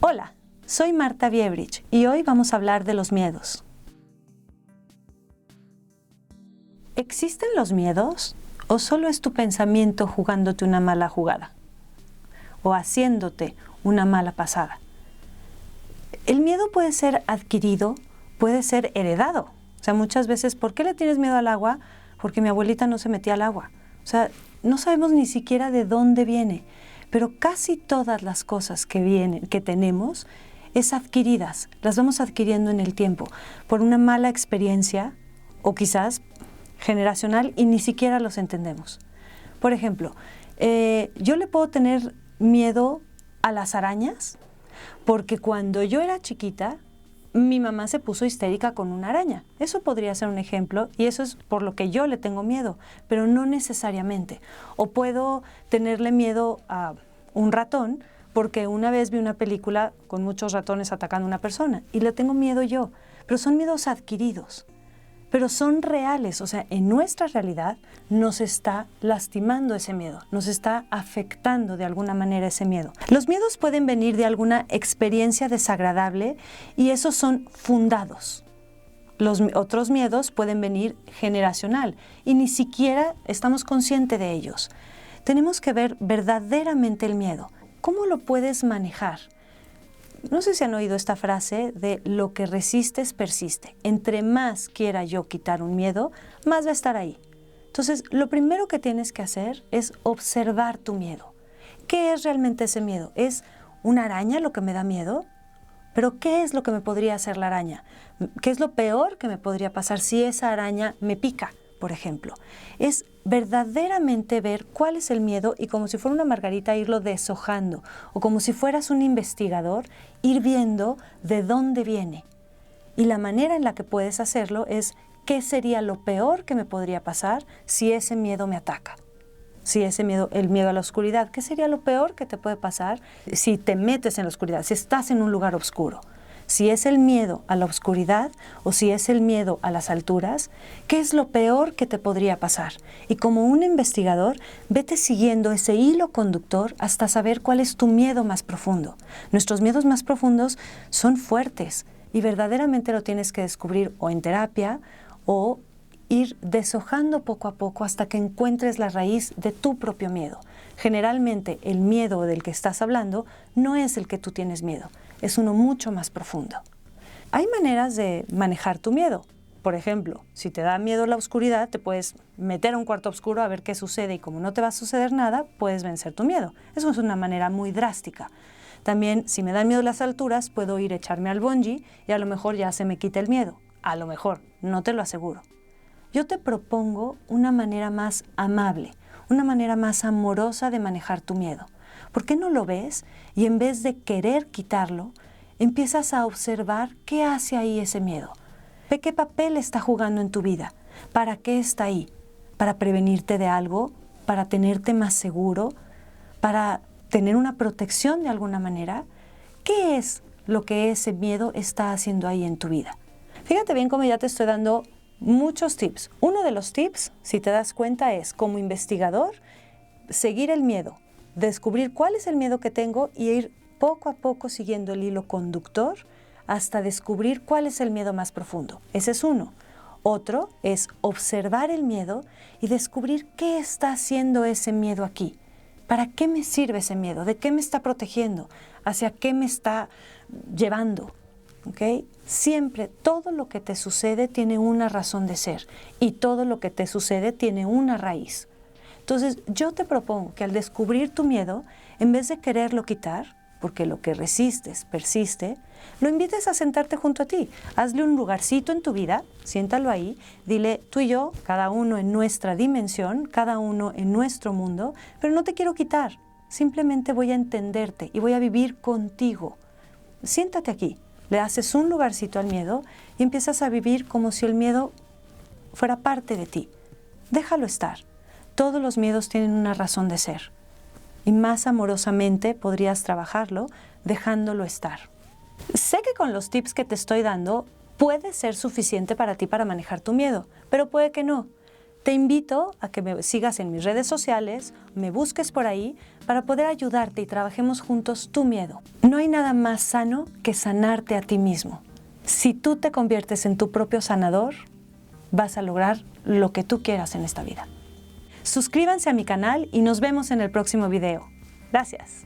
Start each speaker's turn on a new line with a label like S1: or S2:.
S1: Hola, soy Marta Biebrich y hoy vamos a hablar de los miedos. ¿Existen los miedos o solo es tu pensamiento jugándote una mala jugada o haciéndote una mala pasada? El miedo puede ser adquirido, puede ser heredado. O sea, muchas veces, ¿por qué le tienes miedo al agua? Porque mi abuelita no se metía al agua. O sea, no sabemos ni siquiera de dónde viene, pero casi todas las cosas que tenemos es adquiridas, las vamos adquiriendo en el tiempo por una mala experiencia o quizás generacional y ni siquiera los entendemos. Por ejemplo, yo le puedo tener miedo a las arañas porque cuando yo era chiquita, mi mamá se puso histérica con una araña. Eso podría ser un ejemplo y eso es por lo que yo le tengo miedo, pero no necesariamente. O puedo tenerle miedo a un ratón porque una vez vi una película con muchos ratones atacando a una persona y le tengo miedo yo, pero son miedos adquiridos. Pero son reales, o sea, en nuestra realidad nos está lastimando ese miedo, nos está afectando de alguna manera ese miedo. Los miedos pueden venir de alguna experiencia desagradable y esos son fundados. Los otros miedos pueden venir generacional y ni siquiera estamos conscientes de ellos. Tenemos que ver verdaderamente el miedo. ¿Cómo lo puedes manejar? No sé si han oído esta frase de lo que resistes persiste. Entre más quiera yo quitar un miedo, más va a estar ahí. Entonces, lo primero que tienes que hacer es observar tu miedo. ¿Qué es realmente ese miedo? ¿Es una araña lo que me da miedo? ¿Pero qué es lo que me podría hacer la araña? ¿Qué es lo peor que me podría pasar si esa araña me pica, por ejemplo? Es verdaderamente ver cuál es el miedo y como si fuera una margarita irlo deshojando o como si fueras un investigador, ir viendo de dónde viene. Y la manera en la que puedes hacerlo es qué sería lo peor que me podría pasar si ese miedo me ataca. Si ese miedo, el miedo a la oscuridad, ¿qué sería lo peor que te puede pasar si te metes en la oscuridad, si estás en un lugar oscuro? Si es el miedo a la oscuridad o si es el miedo a las alturas, ¿qué es lo peor que te podría pasar? Y como un investigador, vete siguiendo ese hilo conductor hasta saber cuál es tu miedo más profundo. Nuestros miedos más profundos son fuertes y verdaderamente lo tienes que descubrir o en terapia o ir deshojando poco a poco hasta que encuentres la raíz de tu propio miedo. Generalmente el miedo del que estás hablando no es el que tú tienes miedo. Es uno mucho más profundo. Hay maneras de manejar tu miedo. Por ejemplo, si te da miedo la oscuridad, te puedes meter a un cuarto oscuro a ver qué sucede y como no te va a suceder nada, puedes vencer tu miedo. Eso es una manera muy drástica. También, si me dan miedo las alturas, puedo ir a echarme al bungee y a lo mejor ya se me quita el miedo. A lo mejor, no te lo aseguro. Yo te propongo una manera más amable, una manera más amorosa de manejar tu miedo. ¿Por qué no lo ves? Y en vez de querer quitarlo, empiezas a observar qué hace ahí ese miedo. Ve qué papel está jugando en tu vida. ¿Para qué está ahí? ¿Para prevenirte de algo? ¿Para tenerte más seguro? ¿Para tener una protección de alguna manera? ¿Qué es lo que ese miedo está haciendo ahí en tu vida? Fíjate bien cómo ya te estoy dando muchos tips. Uno de los tips, si te das cuenta, es como investigador, seguir el miedo. Descubrir cuál es el miedo que tengo y ir poco a poco siguiendo el hilo conductor hasta descubrir cuál es el miedo más profundo. Ese es uno. Otro es observar el miedo y descubrir qué está haciendo ese miedo aquí. ¿Para qué me sirve ese miedo? ¿De qué me está protegiendo? ¿Hacia qué me está llevando? ¿Okay? Siempre todo lo que te sucede tiene una razón de ser y todo lo que te sucede tiene una raíz. Entonces, yo te propongo que al descubrir tu miedo, en vez de quererlo quitar, porque lo que resistes persiste, lo invites a sentarte junto a ti. Hazle un lugarcito en tu vida, siéntalo ahí, dile tú y yo, cada uno en nuestra dimensión, cada uno en nuestro mundo, pero no te quiero quitar, simplemente voy a entenderte y voy a vivir contigo. Siéntate aquí, le haces un lugarcito al miedo y empiezas a vivir como si el miedo fuera parte de ti. Déjalo estar. Todos los miedos tienen una razón de ser y más amorosamente podrías trabajarlo dejándolo estar. Sé que con los tips que te estoy dando puede ser suficiente para ti para manejar tu miedo, pero puede que no. Te invito a que me sigas en mis redes sociales, me busques por ahí para poder ayudarte y trabajemos juntos tu miedo. No hay nada más sano que sanarte a ti mismo. Si tú te conviertes en tu propio sanador, vas a lograr lo que tú quieras en esta vida. Suscríbanse a mi canal y nos vemos en el próximo video. Gracias.